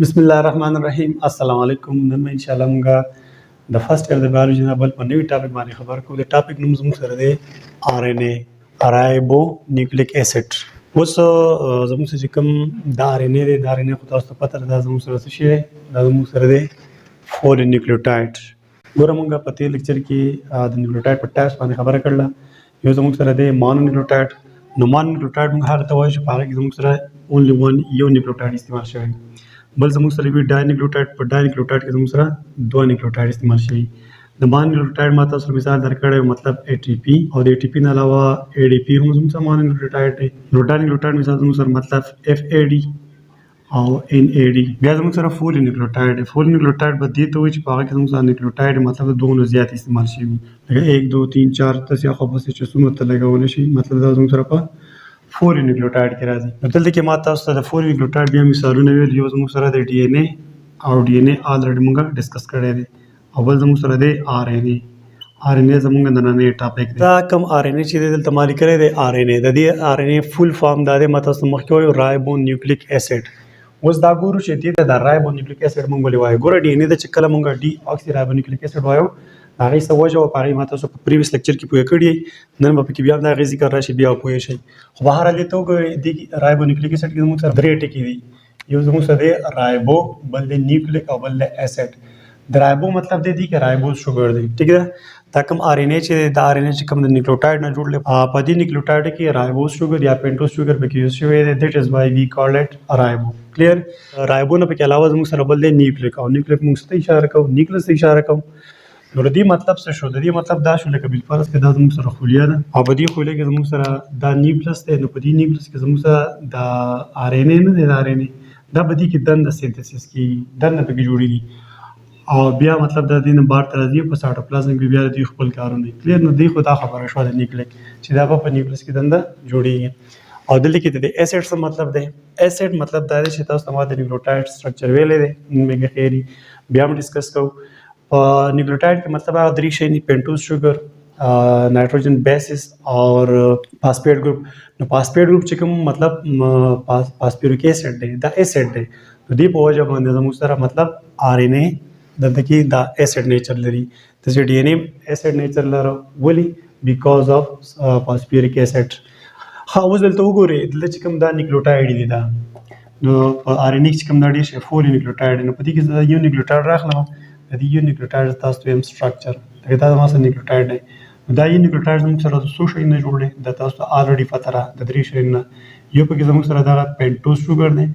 بسم الله الرحمن الرحیم. السلام علیکم. نن ان شاء الله موږ د فرست ایئر د بایولوژي نه بل په نوی ټاپک باندې خبر کوو. د ټاپک نوم زموږ سره دی RNA رایبونیوکلیک اسید. اوس زموږ سره چې کوم د RNA دی، د RNA خو تاسو ته پته ده دا زموږ سره څه شی دی، دا زموږ سره دی فول نیوکلیوټاید. ګوره موږ په تیر لیکچر کې د نیوکلیوټاید په ټایپس باندې خبره کړله. یو زموږ سره دی مونو نیوکلیوټاید. نو مونو نیوکلیوټاید موږ هغه ته وایو چې په هغه کې زموږ سره اونلی ون یو نیوکلیوټاید استعمال شوی. بل زموږ سره وي ډای نیوکلیوټاید. په ډای نیوکلیوټاید کې زموږ سره دوه نیوکلیوټاید استعمال شوي. د مونو نیوکلیوټاید ما تاسو مثال درکړی، مطلب ATP او د ATP نه علاوه ADP هم زموږ سره مونو نیوکلیوټاید دی. نو ډای نیوکلیوټاید مثال زموږ سره مطلب FAD او NAD. بیا زموږ سره فول نیوکلیوټاید دی. فول نیوکلیوټاید به دې ته وایي چې په هغه کې زموږ سره نیوکلیوټاید مطلب د دوه نه زیات استعمال شوي، لکه 1 2 3 4 تاسې خو بس چې څومره ته لګولی شي، مطلب دا زموږ سره په فول نیوکلیوټاید کې راځي. نو دلته کې ما تاسو ته د فول نیوکلیوټاید بیا مثالونه ویل. یو زموږ سره د DNA او DNA already موږ ډسکس کړی دی، او بل زموږ سره دی RNA زموږ نننی ټاپک دی. دا کوم RNA چې دی دلته ما لیکلی دی RNA، د دې RNA فول فارم دا دی، ما تاسو ته مخکې وایو رایبونیوکلیک اسید. اوس دا ګورو چې دې ته د رایبونیوکلیک اسید موږ ولې وایو. ګوره DNA ته چې کله موږ ډي اکسي رایبونیوکلیک اسید وایو، هغې څه وجه وه په هغې ما تاسو په پریویس لیکچر کې پوه کړي. نن به پکې بیا هم د هغې ذکر راشي، بیا پوه شئ. خو بهرحال دې ته وګورئ، دې رایبونیوکلیک اسید کې زموږ سره درې ټکي دي. یو زموږ سره دی رایبو، بل دی نیوکلیک او بل دی اسید. د رایبو مطلب دی چې رایبوز شوګر دی. ټیک ده. دا کوم RNA چې دی، دا RNA چې کوم د نیوکلیوټاید نه جوړ دی، په دې نیوکلیوټاید کې رایبوز شوګر یا پینټوز شوګر پکې یوز شوی دی. دیٹ از وای وی کال اټ رایبو. کلیر. رایبو نه پکې علاوه زموږ سره بل دی نیوکلیک، او نیوکلیک موږ ته اشاره کوو، نیوکلس ته اشاره کوو. نو د دې مطلب څه شو؟ د دې مطلب دا شو لکه بالفرض کې دا زموږ سره خلیه ده، او په دې خلیه کې زموږ سره دا نیوکلس دی. نو په دې نیوکلس کې زموږ سره دا RNA نه دی، دا RNA دا په دې کې دنده سینتھسس کېږي، دنده پکې جوړېږي، او بیا مطلب د دې نه بار ته راځي په سایټوپلازم کې بیا د دوی خپل کارونه. کلیر. نو دوی خو دا خبره شوه د نیوکلیک چې دا به په نیوکلس کې دنده جوړېږي. او دلته کې د اسید څه مطلب دی؟ اسید مطلب دا دی چې تاسو ته ما د نیوکلیوټاید سټرکچر ویلی دی، مېګه خیري بیا هم ډسکس کوو. په نیوکلیوټاید کې مطلب هغه درې شی دي: پینټوز شوګر، نایټروجن بیسز اور فاسفیټ ګروپ. نو فاسفیټ ګروپ چې کوم مطلب فاسفیورک اسید دی، دا اسید دی. نو دې په وجه باندې زموږ سره مطلب RNA دلته کې دا اسید نیچر لري، داسې DNA اسید نیچر لري. ولې؟ بیکاز اف فاسفیورک اسید. ها اوس دلته وګورئ، دلته چې کوم دا نیوکلیوټاید دی، دا نو په RNA چې کوم دا ډېر شی فول نیوکلیوټاید. نو په دې کې زه یو نیوکلیوټاید راخلم، د دې یو نیوکلیوټاید تاسو ته یم سټرکچر، لکه دا زما سره نیوکلیوټاید دی. نو دا یو نیوکلیوټاید زموږ سره د څو شیو نه جوړ دی، دا تاسو ته الریډي پته ده، د درې شیو نه. یو پکې زموږ سره دغه پینټوز شوګر دی.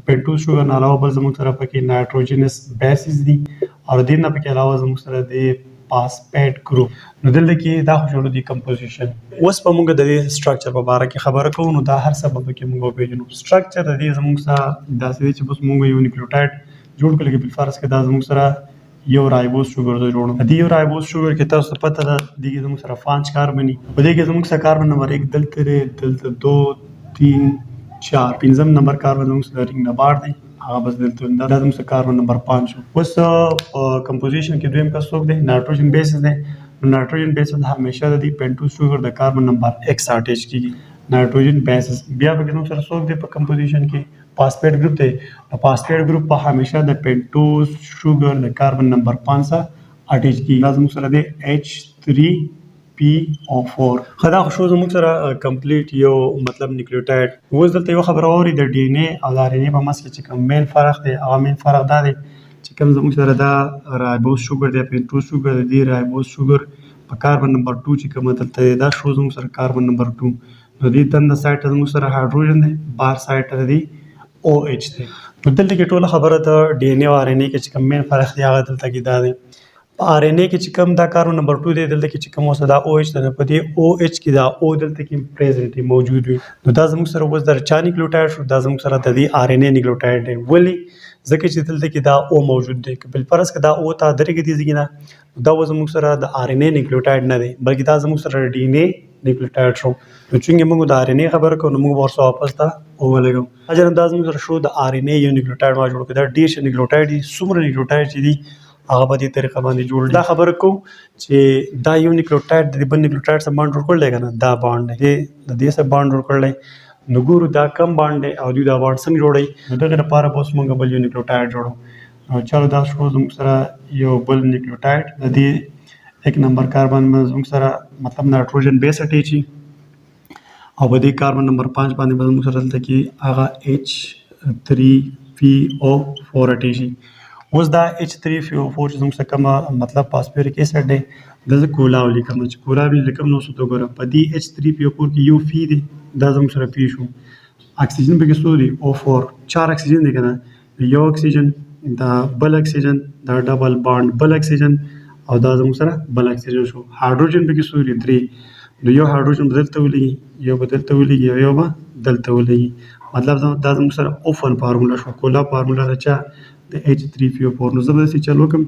پینټوز شوګر نه علاوه بل زموږ سره پکې نایټروجنس بیسز دي، او دې نه پکې علاوه زموږ سره د فاسفیټ ګروپ. نو دلته کې دا خو شروع دي کمپوزیشن. اوس په موږ د دې سټرکچر په باره کې خبره کوو. نو دا هر څه به پکې موږ وپېژنو. سټرکچر د دې زموږ سره داسې دی چې بس موږ یو نیوکلیوټاید جوړ کړو، لکه بالفرض کې دا زموږ سره یو رایبوز شوګر ته جوړو. د دې یو رایبوز شوګر کې تاسو ته پته ده دې کې زموږ سره 5 کاربن دي. په دې کې زموږ سره کاربن نمبر 1 دلته دی، دلته 2 3 4 پنځم نمبر کاربن زموږ سره رینګ نمبر دی، هغه بس دلته دا زموږ سره کاربن نمبر 5 شو. اوس کمپوزیشن کې دویم کس څوک دی؟ نایټروجن بیسز دی. نو نایټروجن بیسز همیشه د دې پینټوز شوګر د کاربن نمبر 1 سره اٹیچ کیږي، نایټروجن بیسز. بیا پکې زموږ سره څوک دی په کمپوزیشن کې؟ فاسفیټ ګروپ دی. نو فاسفیټ ګروپ په همیشه د پینټوز شوګر د کاربن نمبر 5 سره اټیچ کیږي. دا زموږ سره دی H3PO4. خو دا خو شو زموږ سره کمپلیټ یو مطلب نیوکلیوټاید. اوس دلته یو خبره واورئ، د DNA او د RNA په منځ کې چې کوم مین فرق دی، هغه مین فرق دا دی چې کوم زموږ سره دا رایبوز شوګر دی، پینټوز شوګر دی، دې رایبوز شوګر په کاربن نمبر 2 چې کومه دلته دی، دا شو زموږ سره کاربن نمبر 2. نو دې دنده سایډ ته زموږ سره هایډروجن دی، بار سایډ ته دی OH دی. نو دلته کې ټوله خبره د DNA او RNA کې چې کوم مین فرق دی هغه دلته کې دا دی. په RNA کې چې کوم دا کاربن نمبر 2 دی، دلته کې چې کوم اوسه دا OH دی، په دې OH کې دا O دلته کې پریزنټ دی، موجود وي. نو دا زموږ سره اوس د چا نیوکلیوټاید شو؟ دا زموږ سره د دې RNA نیوکلیوټاید دی. ولې؟ ځکه چې دلته کې دا O موجود دی. که بالفرض که دا O ته درې کې دیږي نه، دا زموږ سره د RNA نیوکلیوټاید نه دی، بلکې دا زموږ سره DNA نیوکلیوټاید شو. نو چونکې موږ د RNA خبره کوو، نو موږ ورسره واپس ته O ولګو. اجرم دا زموږ سره شو د RNA یو نیوکلیوټاید ما جوړ کړ. دا ډېر ښه نیوکلیوټاید دي، څومره نیوکلیوټاید چې دي هغه په دې طریقه باندې جوړ. دا خبره کوم چې دا یو نیوکلیوټاید د بل نیوکلیوټاید سره بانډ جوړ کړلی که نه، دا بانډ دی، د دې سره بانډ جوړ کړلی. نو ګورو دا کم باند دی او دوی دا باند څنګه جوړوي. نو دغه لپاره به اوس موږ بل یو نیوکلیوټاید جوړو. نو چلو دا شو زموږ سره یو بل نیوکلیوټاید د دې 1 نمبر کاربن باندې زموږ سره مطلب نایټروجن بیس اټیچ شي او په دې کاربن نمبر 5 باندې به زموږ سره دلته کې هغه H3PO4 اټیچ شي. اوس دا H3PO4 چې زموږ سره کومه مطلب فاسفوریک ایسډ دی دلته کولا ولیکم چې کولا ولیکم نو څه تو ګوره په دې H3PO4 کې یو فی دی دا زموږ سره پی شو. اکسیجن پکې څو دی O4 4 اکسیجن دی کنه یو اکسیجن دا بل اکسیجن دا ډبل بانډ بل اکسیجن او دا زموږ سره بل اکسیجن شو. هایدروجن پکې څو دی 3 نو یو هایدروجن بدلته ولګي یو بدلته ولګي یو به دلته ولګي مطلب دا زموږ سره اوفن فارمولا شو. کولا فارمولا ده چې د H3PO4 نو زه به داسې چلو کوم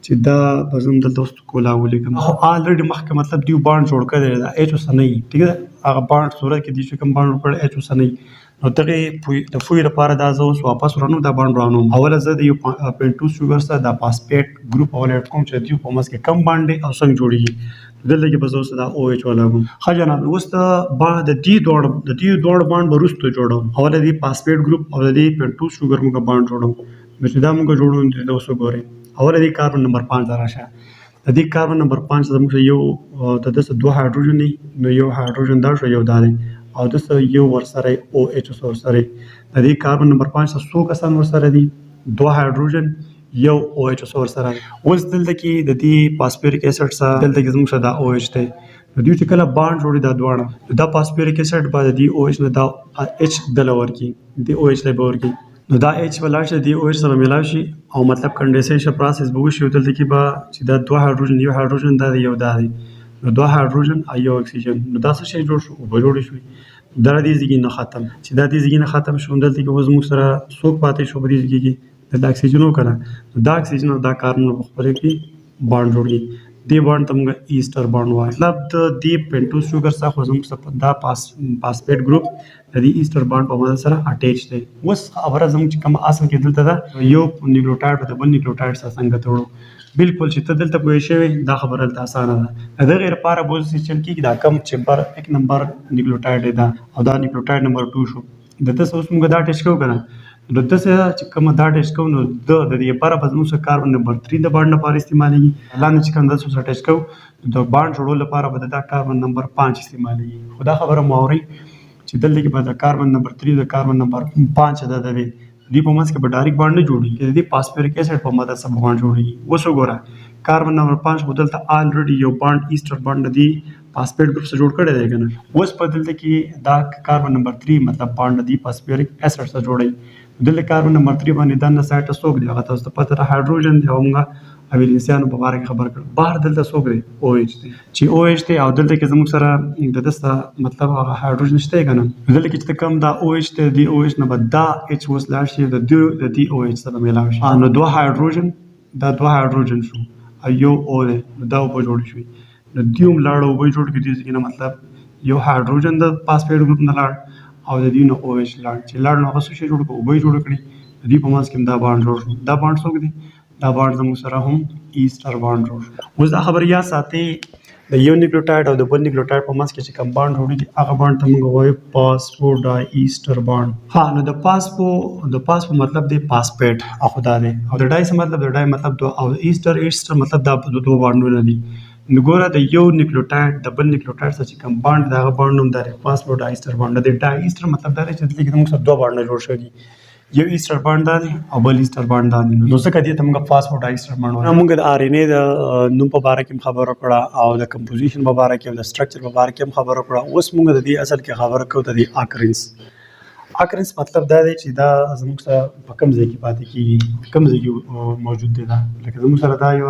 چې دا به زه هم دلته اوس کولا ولیکم. خو آلریډي مخکې مطلب دوی بانډ جوړ کړی دی دا H اوس نه وي ټیک ده هغه بانډ صورت کې دوی چې کوم بانډ جوړ کړی H اوس نه وي نو دغې د فوی لپاره دا زه اوس واپس رانوم دا بانډ رانوم. اوله زه د یو پینټوز شوګر سره دا فاسفیټ ګروپ اوله اډ کوم چې دوی په منځ کې کم بانډ دی او څنګه جوړېږي دلته کې به زه اوس دا OH ولګوم. ښه جناب اوس د دې دواړو بانډ به وروسته جوړوم. اوله دې فاسفیټ ګروپ او د دې پینټوز شوګر موږ بانډ جوړوم. نو چې دا موږ جوړو نو دا اوس وګورئ اوله دې کاربن نمبر 5 ته راشه. د دې کاربن نمبر 5 زموږ یو د دسه دوه هایدروجن دی نو یو هایدروجن دا شو یو دا دی او دسه یو ورسره OH ورسره. د دې کاربن نمبر 5 څو کسان ورسره دي دوه هایدروجن یو OH ورسره. اوس دلته کې د دې فاسفوریک ایسډ سره دلته کې زموږ دا OH دی نو دوی چې کله بانډ جوړي دا دواړه دا فاسفوریک ایسډ باندې دی OH نه دا H دل ورکی دی OH له ورکی نو دا H ولاړ شي دی OH سره ملاو شي او مطلب کنډنسیشن پروسس به وشي دلته کې به چې دا دوه هایدروجن یو هایدروجن دا یو دا دی نو دوه هایدروجن او یو اکسیجن نو دا څه شی جوړ شو او جوړ شي دا دې ځګي نه ختم چې دا دې ځګي نه ختم شو دلته کې وز موږ سره څوک پاتې شو په دې ځګي کې دا اکسیجن وکړه دا اکسیجن او دا کاربن په خپل کې بانډ جوړي دی بانډ ته موږ ایسټر بانډ وایي. مطلب د دې پینټوز شوګر څخه خو زموږ دا فاسفیټ ګروپ د دې ایسټر بانډ په مدد سره اټیچ دی. اوس خبره زموږ چې کوم اصل کې دلته ده یو نیوکلیوټاید په بل نیوکلیوټاید سره څنګه تړو بالکل چې ته دلته پوه شوې دا خبره دلته اسانه ده. د دغې لپاره به اوس چل کېږي دا کم چمبر 1 نمبر نیوکلیوټاید دی دا او دا نیوکلیوټاید نمبر 2 شو دته اوس موږ دا ټیسټ کوو کنه نو دته چې کوم دا ټیسټ کوو نو د دې لپاره به زموږ کاربن نمبر 3 د بانډ لپاره استعمالېږي لاندې چې کوم دته ټیسټ کوو د بانډ جوړولو لپاره به دا کاربن نمبر 5 استعمالېږي. خو دا خبره مو اورئ چې دلته کې به د کاربن نمبر 3 د کاربن نمبر 5 د دوی په منځ کې به ډایرکټ بانډ نه جوړېږي د فاسفوریک ایسډ په مدد سره بانډ جوړېږي. اوس وګوره کاربن نمبر 5 خو دلته آلریډي یو بانډ ایسټر بانډ دی فاسفیټ ګروپ سره جوړ کړی دی کنه. اوس په دلته کې دا کاربن نمبر 3 مطلب بانډ دی فاسفوریک ایسډ سره جوړي دلته کاربن نمبر 3 باندې دنه سایت څوک دی هغه تاسو ته پته هایدروجن دی او موږ اویلینسیانو په اړه خبر کړ بهر دلته څوک دی OH دی چې OH دی او دلته کې زموږ سره د دسته مطلب هغه هایدروجن شته کنه دلته کې چې کم دا OH دی دی OH نه بعد دا H وس لاړ شي د دی OH سره ملاوي شي نو دوه هایدروجن دا دوه هایدروجن شو یو O دی دا په جوړ شي نو دیوم لاړو به جوړ کړي چې نه مطلب یو هایدروجن د فاسفیټ ګروپ نه لاړ او د دې نو OH لاړ چې لاړ نو هغه څه شي جوړ کړو به جوړ کړي د دې په منځ کې دا بانډ جوړ شو دا بانډ څوک دی دا بانډ زموږ سره هم ایسټر بانډ جوړ شو. اوس دا خبر یا ساتي د یو نیوکلیوټاید او د بل نیوکلیوټاید په منځ کې چې کوم بانډ جوړیږي هغه بانډ ته موږ وایو فاسفوډای ایسټر بانډ. ها نو د فاسفو مطلب دی فاسفیټ او دا دی او د ډای څه مطلب د ډای مطلب دو او ایسټر مطلب دا دوه بانډونه دي. نو ګوره د یو نیوکلیوټاید د بل نیوکلیوټاید سره چې کوم بانډ دا بانډ نوم دی فاسفوډای ایسټر بانډ دی. ډای ایسټر مطلب دا دی چې دلته موږ سره دوه بانډونه جوړ شوي دي یو ایسټر بانډ دی او بل ایسټر بانډ دی نو څه کدی ته موږ فاسفوډای ایسټر بانډ وایو. موږ د RNA د نوم په اړه کې خبرو کړه او د کمپوزیشن په اړه کې او د سټرکچر په اړه کې خبرو کړه. اوس موږ د دې اصل کې خبرو کوو د اکرنس مطلب دا دی چې دا زموږ سره په کوم ځای کې پاتې کیږي کوم ځای کې موجود دی دا لکه زموږ سره دا یو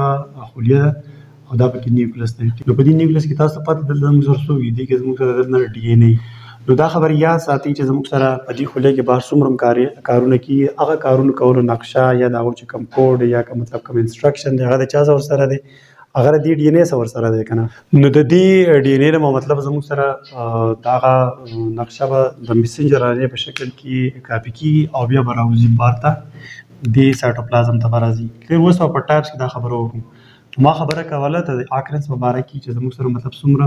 خلیه ده او دا پکې نیوکلیس دی نو په دې نیوکلیس کې تاسو پاتې دلته موږ سره سوي دي کې زموږ سره د DNA نو دا خبر یا ساتي چې زموږ سره په دې خلیه کې بهر څومره کارونه کوي هغه کارونه کولو نقشه یا دا چې کوم کوډ یا کوم مطلب کوم انسټرکشن دی هغه د چا سره دی هغه د DNA سره دی کنه نو د دې DNA نو مطلب زموږ سره دا نقشه به د میسنجر RNA په شکل کې کاپی کی او بیا براوزي بارته د سایټوپلازم ته راځي. خیر اوس په ټایپس کې دا خبرو وکړو ما خبره کوله د اکرنس مبارک چې زموږ سره مطلب څومره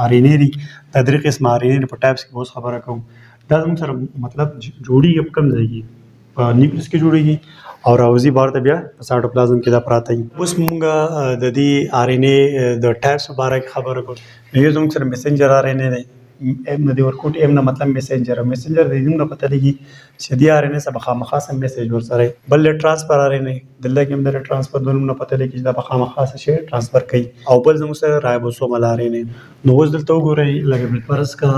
RNA دي د درې قسم RNA په ټایپس کې اوس خبره کوم. دا زموږ سره مطلب جوړیږي په کوم ځای کې په نیوکلیس کې جوړیږي او راوځي بار ته بیا په سایټوپلازم کې دا پراته وي. اوس موږ د دې RNA د ټایپس مبارک خبره کوو. یو زموږ سره میسنجر RNA دی، ام نه دی ورکوټ، ام نه مطلب میسنجر د دې نه پته لګي چې دی RNA سره خامخا سم میسج ورسره بل ټرانسفر RNA دلته کې هم د ټرانسفر د نوم نه پته لګي چې دا خامخا شي ټرانسفر کوي. او بل زموږ سره رایبوسومل RNA. نو اوس دلته وګورئ لکه بل فرض کا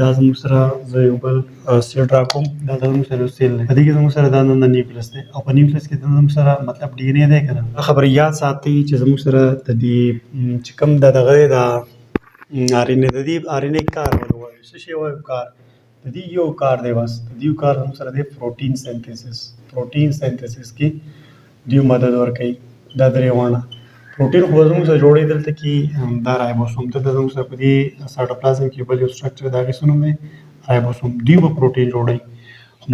دا زموږ سره زه یو بل سیل راکوم، دا زموږ سره سیل دی، په دې کې زموږ سره دا نه نیوکلیس دی او په نیوکلیس کې زموږ سره مطلب DNA دی کنه. خبر یاد ساتئ چې زموږ سره د دې چې کوم دغه دا RNA د دې RNA کار وایي څه شی وایي کار د دې یو کار دی، بس د دې کار هم سره د پروتین سنتھیسس کې دیو مدد ورکوي. دا درې وانه پروتین خو زموږ سره جوړې دلته کې دا رایبوسوم ته زموږ سره په دې سایټوپلازم کې بل یو سټرکچر دا غي سنوم دی رایبوسوم دیو په پروتین جوړي،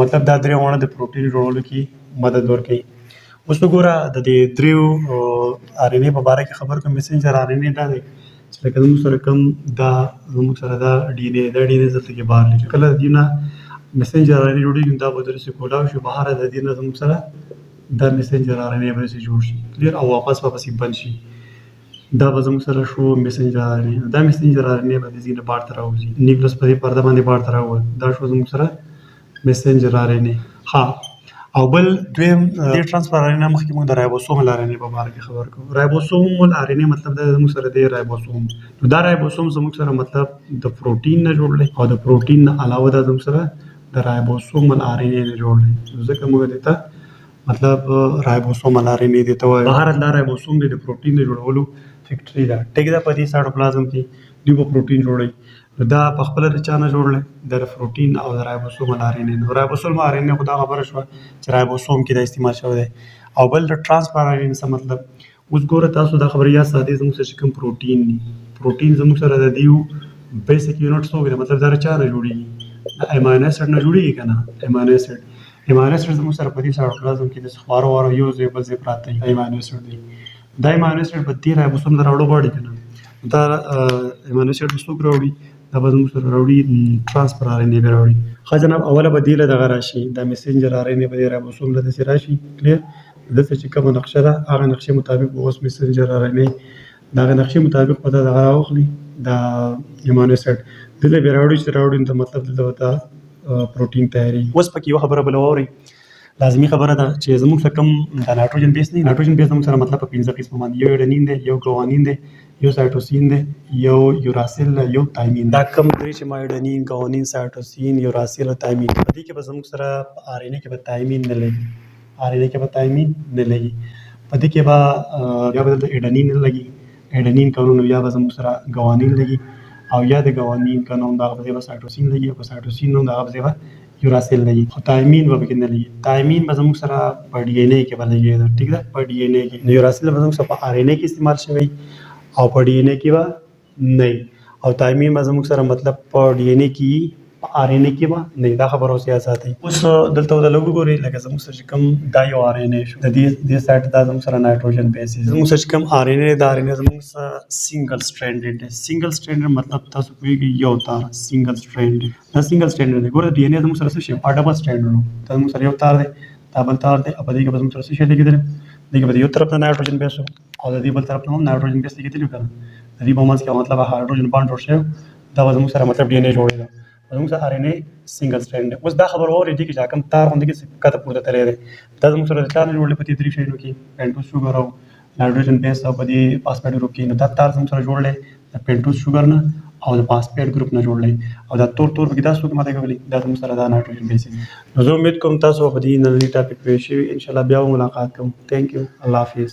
مطلب دا درې وانه د پروتین جوړولو کې مدد ورکوي. اوس وګوره د دې دریو RNA په اړه کې خبر کوم میسنجر RNA دا دی چې لکه زموږ سره کوم دا زموږ سره دا DNA دلته کې بهر لګي کله د دې نه میسنجر RNA جوړیږي دا به درسه کولاو شي بهر د دې نه زموږ سره دا میسنجر RNA به سي جوړ شي کلیر او واپس بند شي. دا به زموږ سره شو میسنجر RNA. دا میسنجر RNA به د دې نه بار تر راوځي نیوکلیس په دې پرده باندې بار تر راوځي. دا شو زموږ سره میسنجر RNA. ها او بل دویم د ټرانسفر RNA مخکې موږ د رایبوسومل RNA په اړه کې خبر کوو. رایبوسومل RNA مطلب د زموږ سره د رایبوسوم، نو دا رایبوسوم زموږ سره مطلب د پروتین نه جوړ دی او د پروتین نه علاوه د زموږ سره د رایبوسومل RNA نه جوړ دی. ځکه موږ دته مطلب رایبوسومل RNA دته وایي. بهر د رایبوسوم د پروتین نه جوړولو فیکټری دا ټیک دا په دې سایټوپلازم کې دی په پروتین جوړي. دا په خپل رچانه جوړل د پروتین او د رایبوسومل RNA. نو رایبوسومل RNA خو دا خبره شو چې رایبوسوم کې د استعمال شوی دی. او بل د ټرانسفر RNA څه مطلب اوس ګوره تاسو دا خبره یا ساده زموږ سره کوم پروتین دي، پروتین زموږ سره د دیو بیسیک یونټ څه وي مطلب دا رچانه جوړیږي امینو اسید نه جوړیږي کنه. امینو اسید زموږ سره په دې سایټوپلازم کې د خبرو واره یو ځای بل ځای پراته دي. امینو اسید دی دا امینو اسید په دې رایبوسوم دراوړو باندې کنه دا امینو اسید څوک راوړي دا به زموږ سره راوړي ټرانسفر RNA به راوړي. ښه جناب اوله به دې له دغه راشي دا میسنجر RNA به دې رایبوسوم له داسې راشي کلیر. دلته چې کومه نقشه ده هغه نقشې مطابق اوس میسنجر RNA دغه نقشې مطابق به دا دغه راوخلي دا امینو اسید دلته به راوړي چې راوړي ته مطلب دلته پروتین تیاری. اوس پکې یو خبره بل واوري لازمي خبره ده چې زموږ سره کوم د نایټروجن بیس نه نایټروجن بیس زموږ سره مطلب په 15 قسم باندې یو اډنین دی، یو ګوانین دی، یو سایټوسین دی، یو یوراسیل، یو تایمین. دا کوم درې چې ما اډنین، ګوانین، سایټوسین، یوراسیل او تایمین په دې کې به زموږ سره RNA کې به تایمین نه لګي، RNA کې به تایمین نه لګي، په دې کې به یا به د اډنین نه لګي، اډنین کارونه یا به زموږ سره ګوانین لګي او یا د ګوانین کارونه دا به سایټوسین لګي او سایټوسین نو دا به یوراسیل لګي. خو تایمین به پکې نه لګي. تایمین به زموږ سره په DNA کې به لګي. ټیک ده په DNA کې. یوراسیل به زموږ سره په RNA کې استعمال شوی او په DNA کې به نه او تایمین به زموږ سره مطلب په DNA کې RNA کې به نه. دا خبره اوس یاد ساتئ. اوس دلته د لوګو ګوري لکه زموږ سره کوم دا یو RNA شو د دې سایت دا زموږ سره نایټروجن بیس زموږ سره کوم RNA دا RNA زموږ سره سنگل سټرینډډ دی. سنگل سټرینډډ مطلب تاسو پوهیږئ یو تار سنگل سټرینډډ دا سنگل سټرینډډ دی. ګوره DNA زموږ سره څه شي ډبل سټرینډډ نو دا زموږ سره یو تار دی دا بل تار دی په دې کې زموږ سره څه شي لګیدل دغه په یو طرف نه نایټروجن بیس او د دې بل طرف نه نایټروجن بیس لګیدل کنه د دې په منځ کې مطلب هایدروجن بانډ ورشه دا زموږ سره مطلب DNA جوړیږي زموږ سره RNA سنگل سټرینډ. اوس دا خبر اوري دي چې کوم تار باندې کې کته پورته تللی دی دا زموږ سره د تار نه جوړل پتی درې شینو کې پینټوز شوګر او نایټروجن بیس او په دې فاسفیټ ګروپ کې نو دا تار زموږ سره جوړل د پینټوز شوګر نه او د فاسفیټ ګروپ نه جوړل او دا تور کې دا څوک ماته کوي دا زموږ سره دا نایټروجن بیس. نو زه امید کوم تاسو په دې نن ټاپک پوه شئ. ان شاء الله بیا ملاقات کوم. ثانک یو. الله حافظ.